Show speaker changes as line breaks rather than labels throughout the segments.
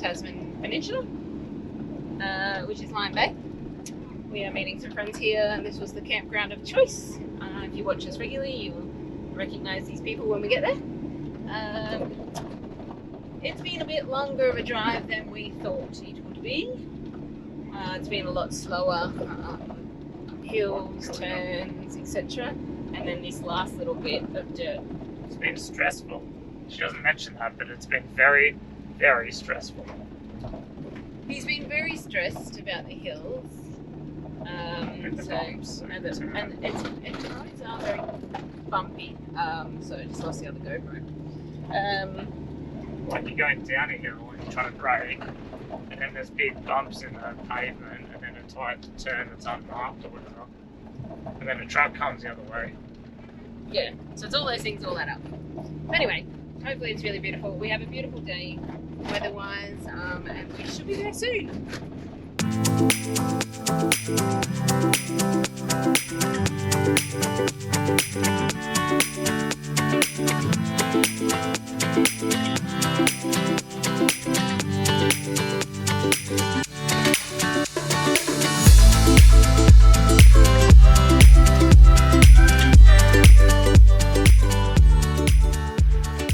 Tasman Peninsula, which is Lime Bay. We are meeting some friends here, and this was the campground of choice. If you watch us regularly, you will recognise these people when we get there. It's been a bit longer of a drive than we thought it would be. It's been a lot slower, hills, turns, etc. And then this last little bit of dirt.
It's been stressful. She doesn't mention that, but it's been very, very stressful.
He's been very stressed about the hills.
And the bumps.
And its roads are very bumpy, so I just lost the other GoPro.
Like you're going down a hill and you're trying to brake, and then there's big bumps in the pavement, and then a tight turn that's unmarked or whatever, and then a truck comes the other way.
Yeah, so it's all those things all add up. But anyway, hopefully it's really beautiful. We have a beautiful day weather-wise, and we should be there soon.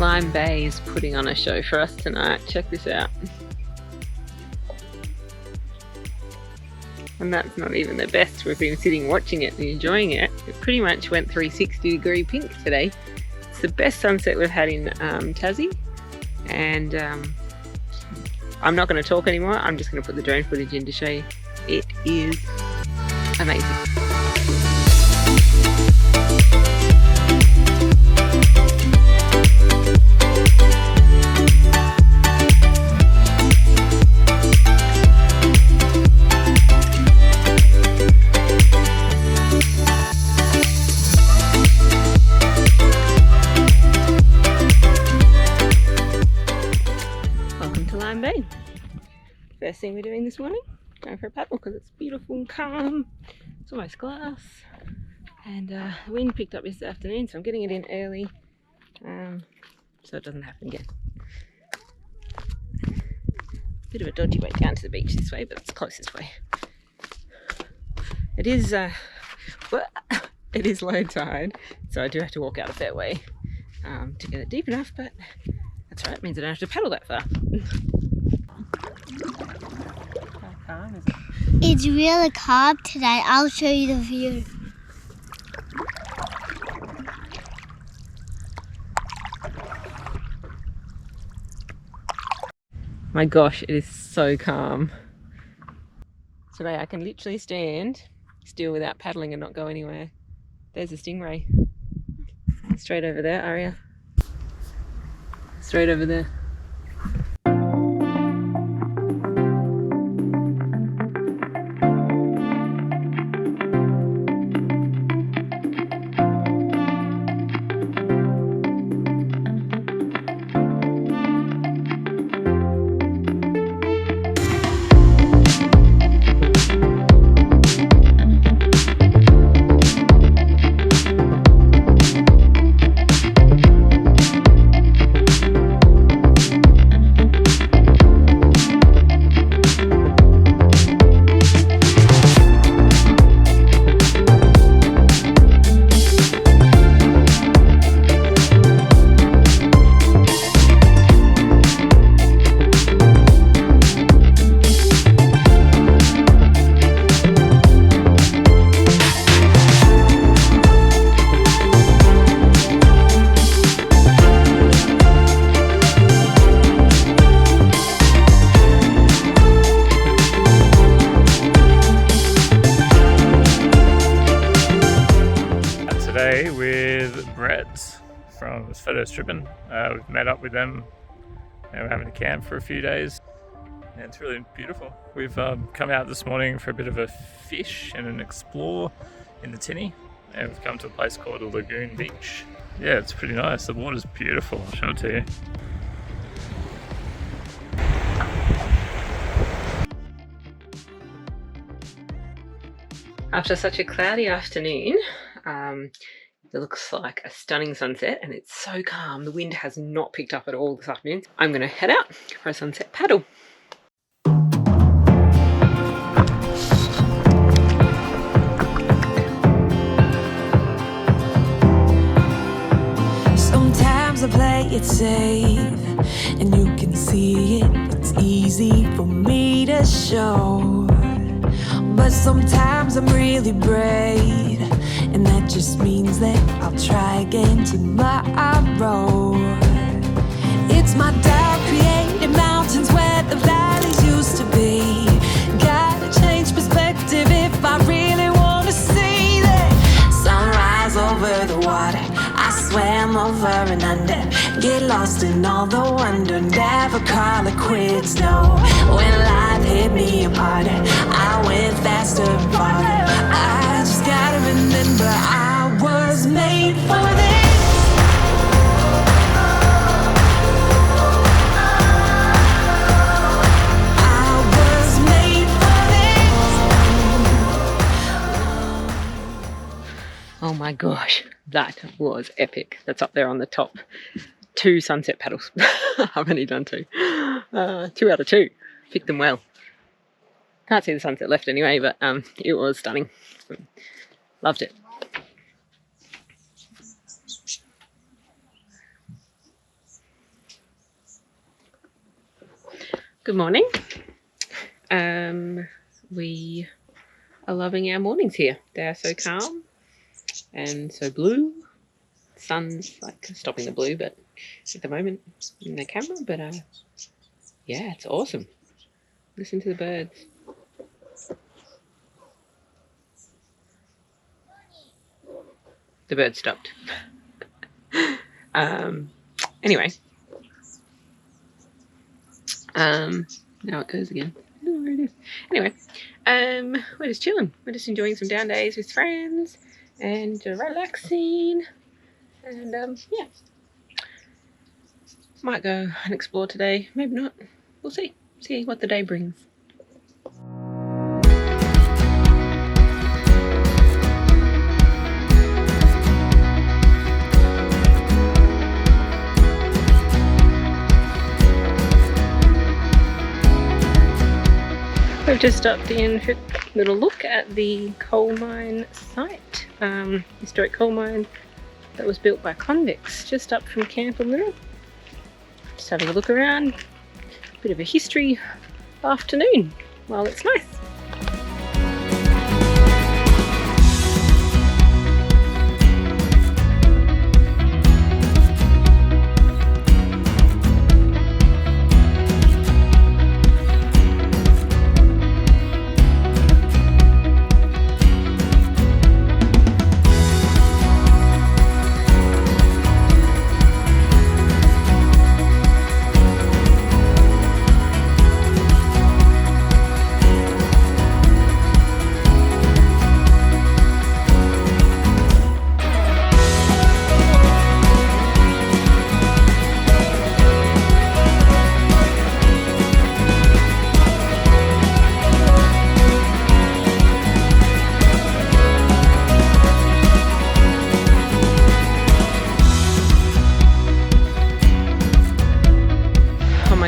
Lime Bay is putting on a show for us tonight. Check this out. And that's not even the best. We've been sitting watching it and enjoying it. It pretty much went 360-degree pink today. It's the best sunset we've had in Tassie. And I'm not going to talk anymore. I'm just going to put the drone footage in to show you. It is amazing. First thing we're doing this morning, going for a paddle because it's beautiful and calm. It's almost glass, and the wind picked up this afternoon, so I'm getting it in early so it doesn't happen again. Bit of a dodgy way down to the beach this way, but it's the closest way. It is low tide, so I do have to walk out a fair way to get it deep enough, but that's right, it means I don't have to paddle that far. Calm, is it?
It's really calm today. I'll show you the view.
My gosh, it is so calm. Today I can literally stand still without paddling and not go anywhere. There's a stingray. Straight over there, Aria. Straight over there.
From Photo Stripping. We've met up with them and we're having a camp for a few days. And it's really beautiful. We've come out this morning for a bit of a fish and an explore in the tinny, and we've come to a place called a lagoon beach. Yeah, it's pretty nice. The water's beautiful, I'll show it to you.
After such a cloudy afternoon, it looks like a stunning sunset, and it's so calm. The wind has not picked up at all this afternoon. I'm going to head out for a sunset paddle.
it safe, and you can see it. It's easy for me to show, but sometimes I'm really brave, and that just means that I'll try again tomorrow. It's my doubt created mountains where the valleys used to be. Gotta change perspective if I really wanna see that sunrise over the water. I swam over and under, get lost in all the wonder, never call it quits, no. When life hit me apart, I went faster and farther. I just gotta remember I was made for this.
Oh my gosh, that was epic. That's up there on the top. 2 sunset paddles. I've only done 2. 2 out of 2. Picked them well. Can't see the sunset left anyway, but it was stunning. Loved it. Good morning. We are loving our mornings here. They are so calm and so blue. Sun's like stopping the blue, but at the moment in the camera, but yeah, it's awesome. Listen to the birds. The bird stopped. Anyway. Now it goes again. I don't know where it is. Anyway, we're just chilling. We're just enjoying some down days with friends and relaxing. And yeah. Might go and explore today. Maybe not. We'll see. See what the day brings. We've just stopped in for a little look at the coal mine site, historic coal mine that was built by convicts, just up from camp a little. Just having a look around, bit of a history afternoon while it's nice.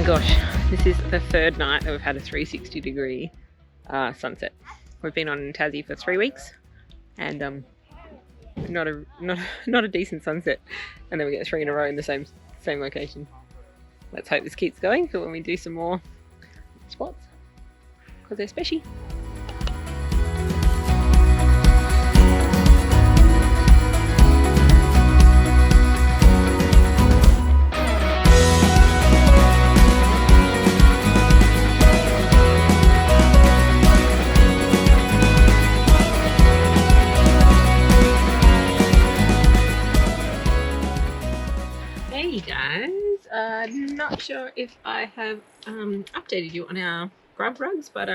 Gosh, this is the 3rd night that we've had a 360-degree sunset. We've been on Tassie for 3 weeks, and not a decent sunset, and then we get 3 in a row in the same location. Let's hope this keeps going for when we do some more spots, because they're special. Not sure if I have updated you on our Grub rugs, but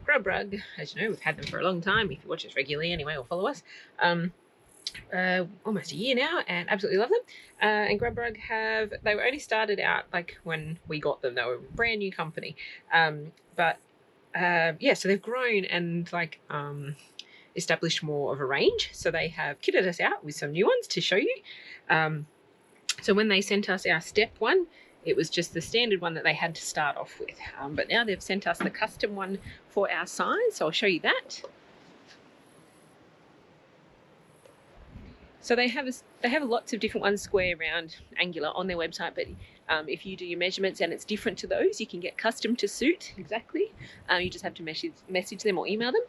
Grub rug, as you know, we've had them for a long time. If you watch us regularly anyway or follow us, almost a year now, and absolutely love them. And Grub rug they were only started out like when we got them. They were a brand new company, but yeah, so they've grown and like established more of a range. So they have kitted us out with some new ones to show you. So when they sent us our step one, it was just the standard one that they had to start off with. But now they've sent us the custom one for our size, so I'll show you that. So they have lots of different ones, square, round, angular, on their website. But if you do your measurements and it's different to those, you can get custom to suit exactly. You just have to message them or email them.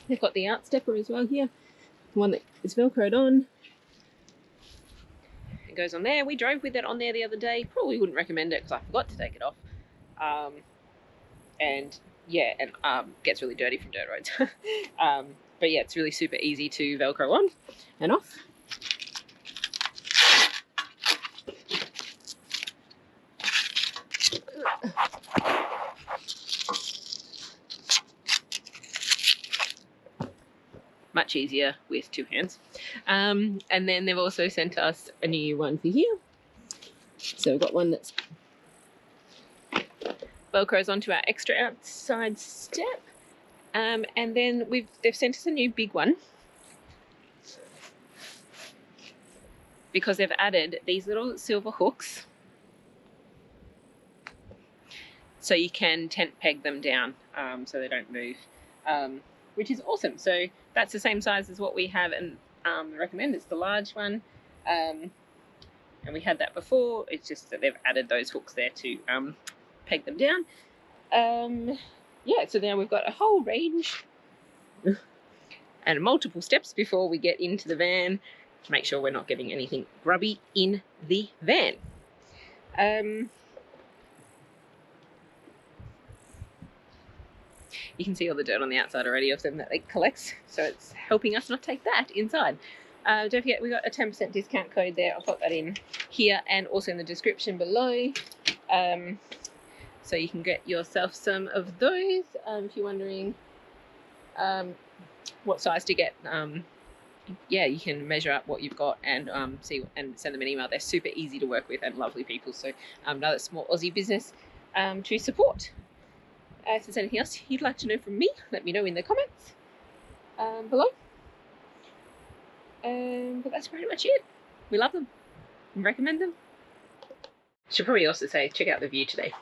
They've got the out stepper as well here, the one that is velcroed on. It goes on there. We drove with it on there the other day. Probably wouldn't recommend it because I forgot to take it off. And gets really dirty from dirt roads. But yeah, it's really super easy to velcro on and off. Much easier with two hands. And then they've also sent us a new one for here. So we've got one that's velcros onto our extra outside step. And then they've sent us a new big one because they've added these little silver hooks so you can tent peg them down so they don't move, which is awesome. So that's the same size as what we have, and I recommend it's the large one, and we had that before. It's just that they've added those hooks there to peg them down. Yeah, so now we've got a whole range and multiple steps before we get into the van to make sure we're not getting anything grubby in the van. You can see all the dirt on the outside already of them that it collects, so it's helping us not take that inside. Don't forget, we got a 10% discount code there. I'll put that in here and also in the description below. So you can get yourself some of those. If you're wondering what size to get, yeah, you can measure up what you've got and see and send them an email. They're super easy to work with and lovely people. So another small Aussie business to support. If there's anything else you'd like to know from me, let me know in the comments below. But that's pretty much it. We love them and recommend them. Should probably also say check out the view today.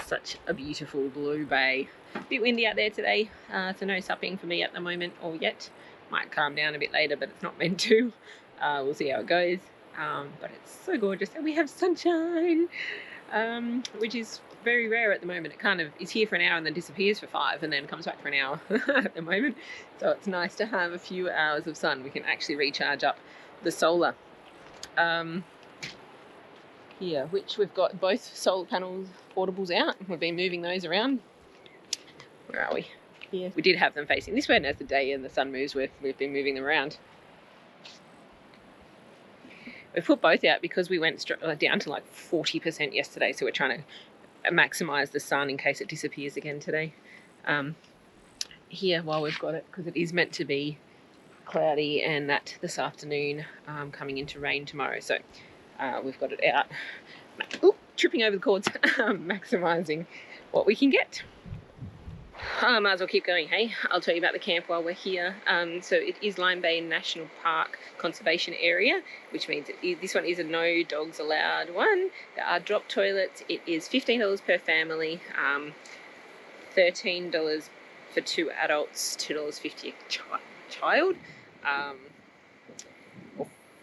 Such a beautiful blue bay. A bit windy out there today, so no supping for me at the moment or yet. Might calm down a bit later, but it's not meant to. We'll see how it goes. But it's so gorgeous, and we have sunshine, which is very rare at the moment. It kind of is here for an hour and then disappears for 5 and then comes back for an hour at the moment. So it's nice to have a few hours of sun. We can actually recharge up the solar. Here, which we've got both solar panels portables out. We've been moving those around. Where are we? Here. We did have them facing this way, and as the day and the sun moves, we've been moving them around. We've put both out because we went down to like 40% yesterday, so we're trying to maximise the sun in case it disappears again today. Here, while we've got it, because it is meant to be cloudy and that this afternoon, coming into rain tomorrow. So we've got it out. Oop, tripping over the cords, maximising what we can get. I might as well keep going, hey? I'll tell you about the camp while we're here. So it is Lime Bay National Park Conservation Area, which means this one is a no dogs allowed one. There are drop toilets. It is $15 per family, $13 for 2 adults, $2.50 a child,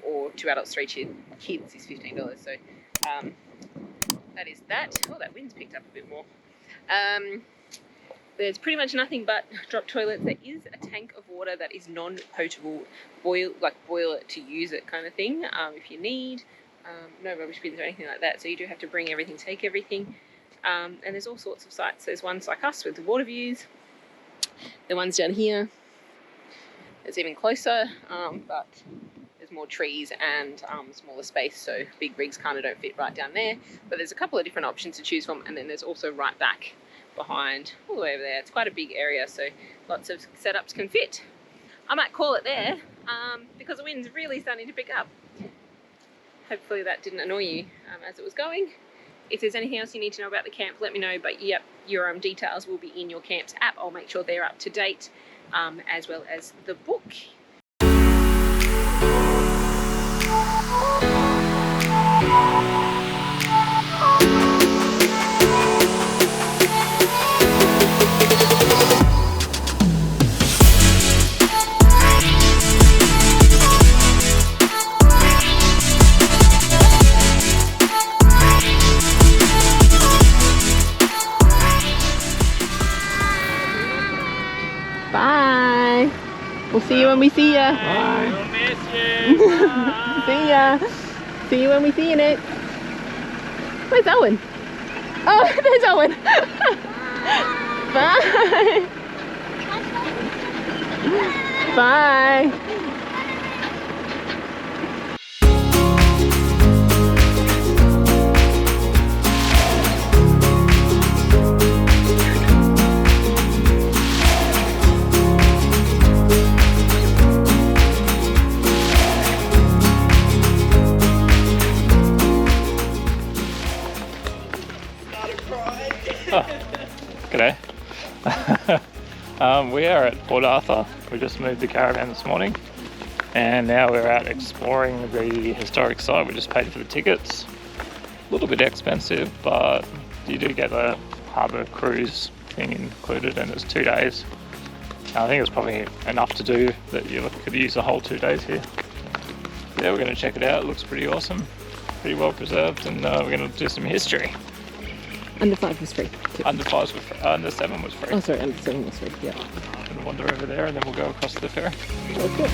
or 2 adults, 3 kids is $15. So that is that. Oh, that wind's picked up a bit more. There's pretty much nothing but drop toilets. There is a tank of water that is non-potable, boil it to use it kind of thing, if you need. No rubbish bins or anything like that, so you do have to bring everything, take everything. And there's all sorts of sites. There's ones like us with the water views. The ones down here, it's even closer, but there's more trees and smaller space, so big rigs kind of don't fit right down there. But there's a couple of different options to choose from, and then there's also right back behind, all the way over there. It's quite a big area, so lots of setups can fit. I might call it there because the wind's really starting to pick up. Hopefully that didn't annoy you as it was going. If there's anything else you need to know about the camp, let me know. But yep, your details will be in your camp's app. I'll make sure they're up to date, as well as the book. We'll see you when we see ya.
We'll miss you.
See ya. See you when we see you next. Where's Owen? Oh, there's Owen. Bye. Bye.
G'day. We are at Port Arthur. We just moved the caravan this morning and now we're out exploring the historic site. We just paid for the tickets. A little bit expensive, but you do get the harbour cruise thing included and it's 2 days. I think it's probably enough to do that you could use the whole 2 days here. Yeah, we're going to check it out. It looks pretty awesome, pretty well preserved, and we're going to do some history.
Under 5 was free.
Under 5 was free. Under 7 was free.
Oh, sorry, under 7 was free. Yeah.
I'm going to wander over there and then we'll go across the ferry.
Okay.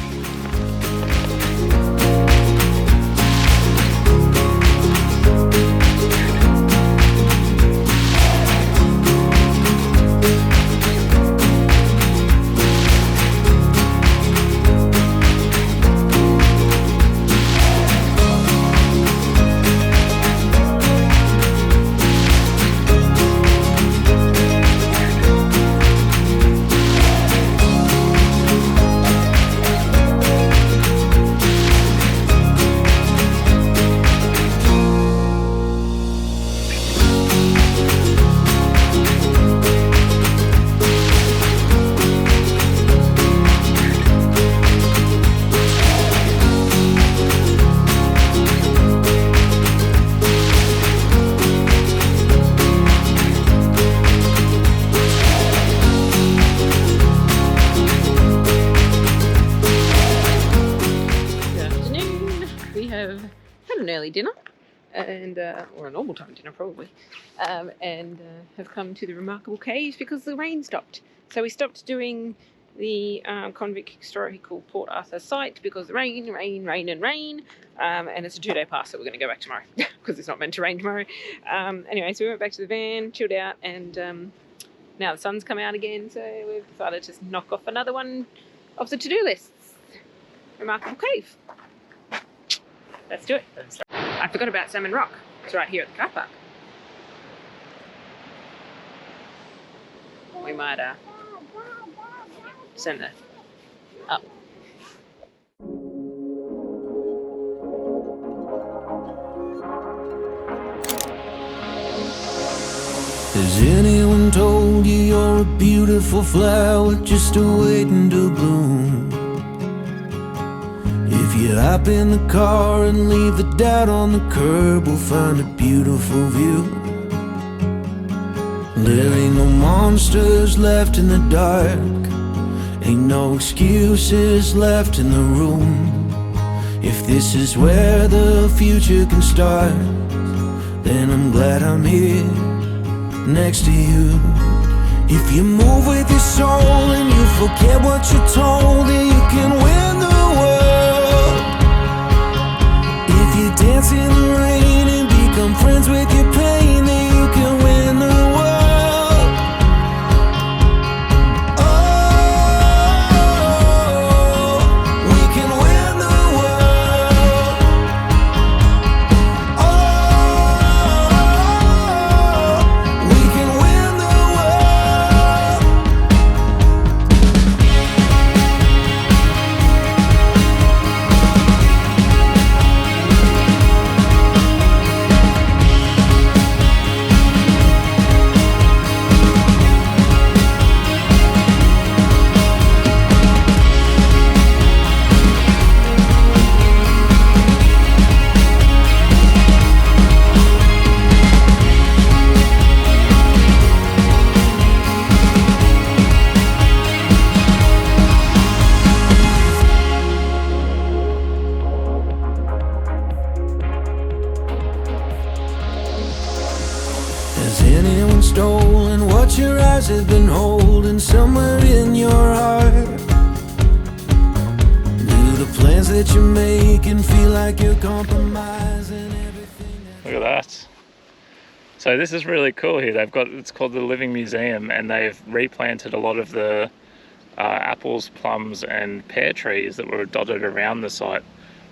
Dinner and or a normal time dinner probably, and have come to the remarkable caves because the rain stopped. So we stopped doing the Convict Historical Port Arthur site because the rain, and it's a 2-day pass, so we're going to go back tomorrow because it's not meant to rain tomorrow. Anyway, so we went back to the van, chilled out, and now the sun's come out again, so we've decided to knock off another one of the to-do lists. Remarkable cave. Let's do it. I forgot about Salmon Rock. It's right here at the car park. We might send it up.
Has anyone told you you're a beautiful flower just waiting to bloom? If you hop in the car and leave the doubt on the curb, we'll find a beautiful view. There ain't no monsters left in the dark, ain't no excuses left in the room. If this is where the future can start, then I'm glad I'm here next to you. If you move with your soul and you forget what you're told, then you can win the world. If you dance in the rain and become friends with your pain, then you can win the world. Oh, we can win the world. Oh, we can win the world. Has anyone stolen what your eyes have been holding somewhere in your heart? plans that you make and feel like you're compromising everything.
Look at that. So this is really cool here. They've got, it's called the Living Museum, and they've replanted a lot of the apples, plums and pear trees that were dotted around the site.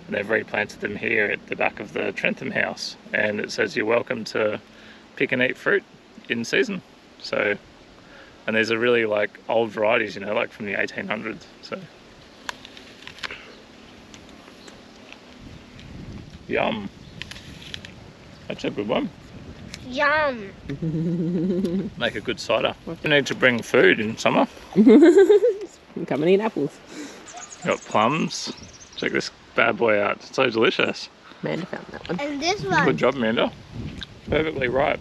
And they've replanted them here at the back of the Trentham house. And it says you're welcome to pick and eat fruit in season. So, and these are really like old varieties, you know, like from the 1800s. So, yum. That's a good one.
Yum.
Make a good cider. We need to bring food in summer.
Come and eat apples.
Got plums. Check this bad boy out. It's so delicious.
Amanda found that one.
And this one.
Good job, Amanda. Perfectly ripe.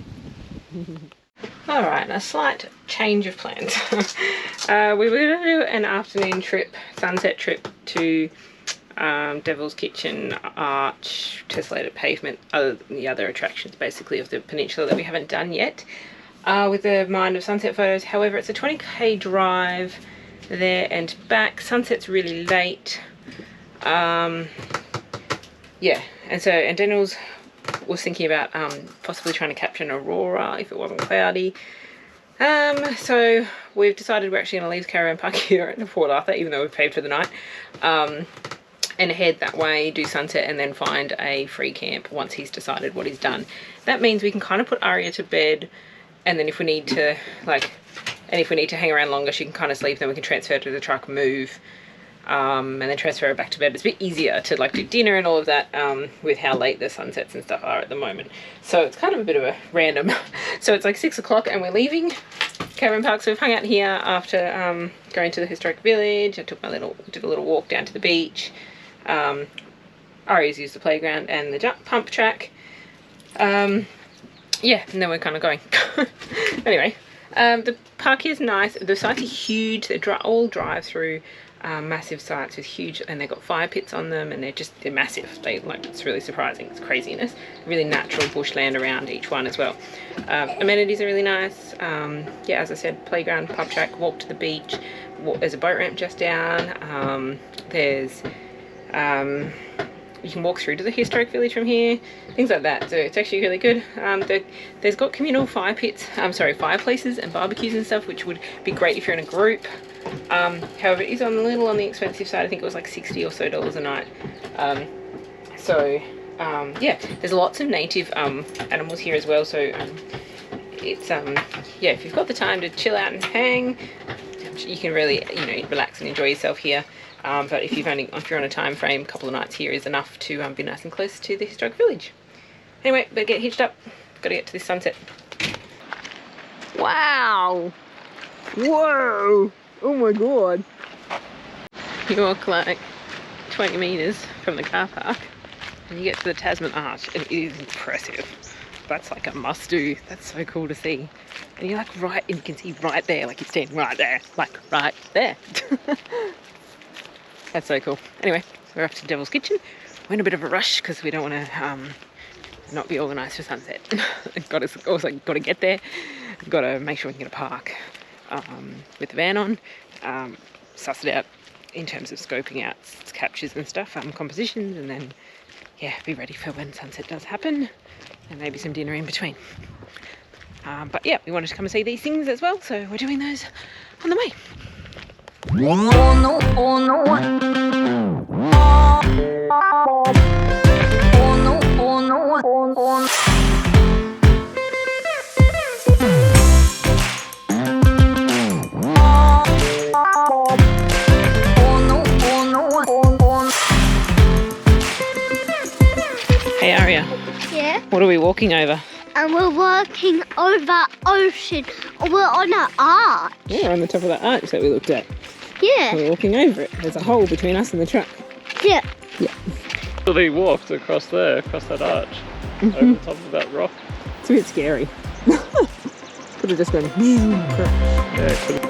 Alright, a slight change of plans. We were going to do an afternoon trip, sunset trip to Devil's Kitchen, Arch, Tessellated Pavement, the other attractions basically of the peninsula that we haven't done yet, with the mind of sunset photos. However, it's a 20k drive there and back. Sunset's really late. Yeah, and Daniel was thinking about possibly trying to capture an aurora if it wasn't cloudy. So we've decided we're actually going to leave the caravan park here at Port Arthur, even though we've paid for the night. And head that way, do sunset, and then find a free camp once he's decided what he's done. That means we can kind of put Aria to bed, and then if we need to, hang around longer, she can kind of sleep, then we can transfer her to the truck, move, and then transfer her back to bed. It's a bit easier to like do dinner and all of that with how late the sunsets and stuff are at the moment. So it's kind of a bit of a random. So it's like 6 o'clock and we're leaving Caravan Park. So we've hung out here after going to the historic village. I took did a little walk down to the beach. Ari's used the playground and the jump pump track. Yeah, and then we're kind of going. Anyway, the park is nice. The sites are huge. They all drive through massive sites with huge, and they've got fire pits on them, and they're massive. It's really surprising. It's craziness. Really natural bushland around each one as well. Amenities are really nice. Yeah, as I said, playground, pub track, walk to the beach. There's a boat ramp just down. You can walk through to the historic village from here, things like that. So it's actually really good. There's got communal fireplaces and barbecues and stuff, which would be great if you're in a group. However, it is a little on the expensive side. I think it was like $60 or so a night. Yeah, there's lots of native animals here as well. So it's yeah, if you've got the time to chill out and hang, you can really relax and enjoy yourself here. But if you're on a time frame, a couple of nights here is enough to be nice and close to the historic village. Anyway, better get hitched up. Got to get to this sunset. Wow! Whoa! Oh my god! You walk like 20 metres from the car park and you get to the Tasman Arch, and it is impressive. That's like a must do. That's so cool to see. And you're like right, and you can see right there, like you're standing right there, like right there. That's so cool. Anyway, we're off to Devil's Kitchen. We're in a bit of a rush because we don't want to not be organised for sunset. Got to get there. Got to make sure we can get a park with the van on. Suss it out in terms of scoping out captures and stuff, compositions, and then yeah, be ready for when sunset does happen, and maybe some dinner in between. But yeah, we wanted to come and see these things as well, so we're doing those on the way.
Oh no, oh no. Oh no, oh no, oh no.
Hey Aria.
Yeah?
What are we walking over?
And we're walking over ocean. We're on an arch.
Yeah, we're on the top of that arch that we looked at.
Yeah.
We're walking over it. There's a hole between us and the truck.
Yeah.
Yeah.
So they walked across there, across that arch, over the top of that rock.
It's a bit scary. Could have just gone.
Yeah, it could have.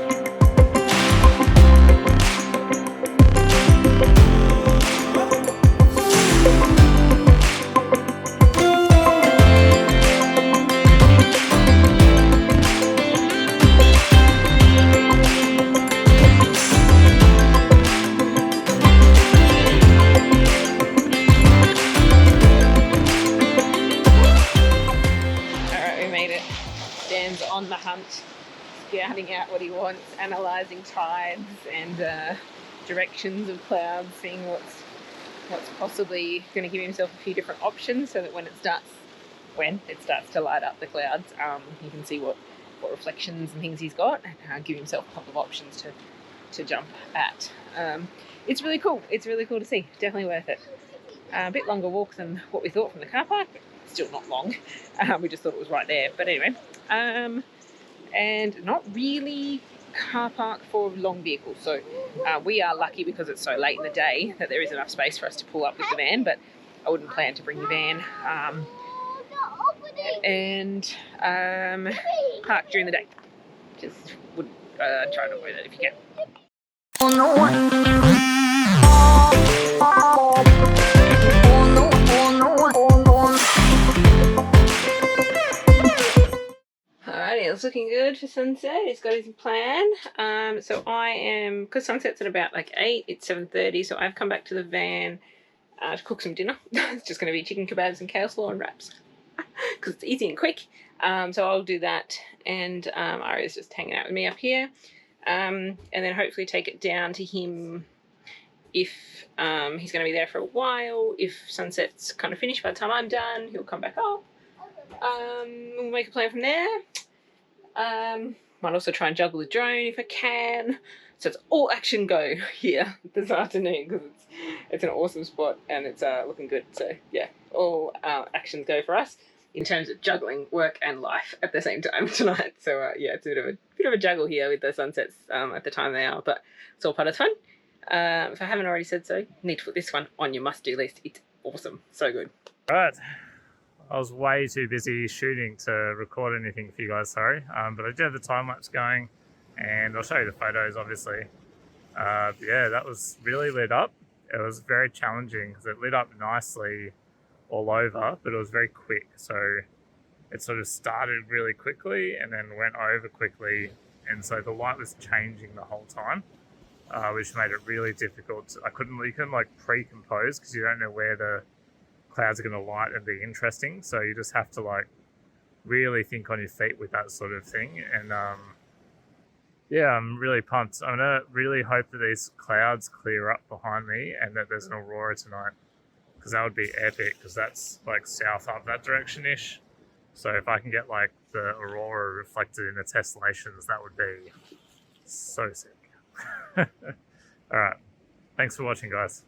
Dan's on the hunt, scouting out what he wants, analysing tides and directions of clouds, seeing what's possibly going to give himself a few different options, so that when it starts to light up the clouds, he can see what reflections and things he's got, and give himself a couple of options to jump at. It's really cool. It's really cool to see. Definitely worth it. A bit longer walk than what we thought from the car park, but still not long. We just thought it was right there. But anyway, and not really car park for long vehicles. So we are lucky because it's so late in the day that there is enough space for us to pull up with the van, but I wouldn't plan to bring the van and park during the day. Just would try to avoid it if you can. Alrighty, it's looking good for sunset. He's got his plan. So I am, because sunset's at about like 8, it's 7:30, so I've come back to the van to cook some dinner. It's just going to be chicken kebabs and coleslaw and wraps because it's easy and quick. So I'll do that, and Aria's just hanging out with me up here. And then hopefully take it down to him if he's going to be there for a while. If sunset's kind of finished by the time I'm done, he'll come back up. We'll make a plan from there. Might also try and juggle the drone if I can. So it's all action go here this afternoon because it's an awesome spot and it's looking good. So yeah, all actions go for us in terms of juggling work and life at the same time tonight. So yeah, it's a bit of a juggle here with the sunsets at the time they are, but it's all part of the fun. If I haven't already said so, you need to put this one on your must-do list. It's awesome, so good.
Right, I was way too busy shooting to record anything for you guys, sorry. But I do have the time lapse going, and I'll show you the photos, obviously. Yeah, that was really lit up. It was very challenging because it lit up nicely all over, but it was very quick. So it sort of started really quickly and then went over quickly. And so the light was changing the whole time, which made it really difficult. You couldn't like pre-compose because you don't know where the clouds are going to light and be interesting. So you just have to like really think on your feet with that sort of thing. And yeah, I'm really pumped. I'm going to really hope that these clouds clear up behind me and that there's an aurora tonight, because that would be epic, because that's like south up that direction-ish. So if I can get like the aurora reflected in the tessellations, that would be so sick. All right. Thanks for watching, guys.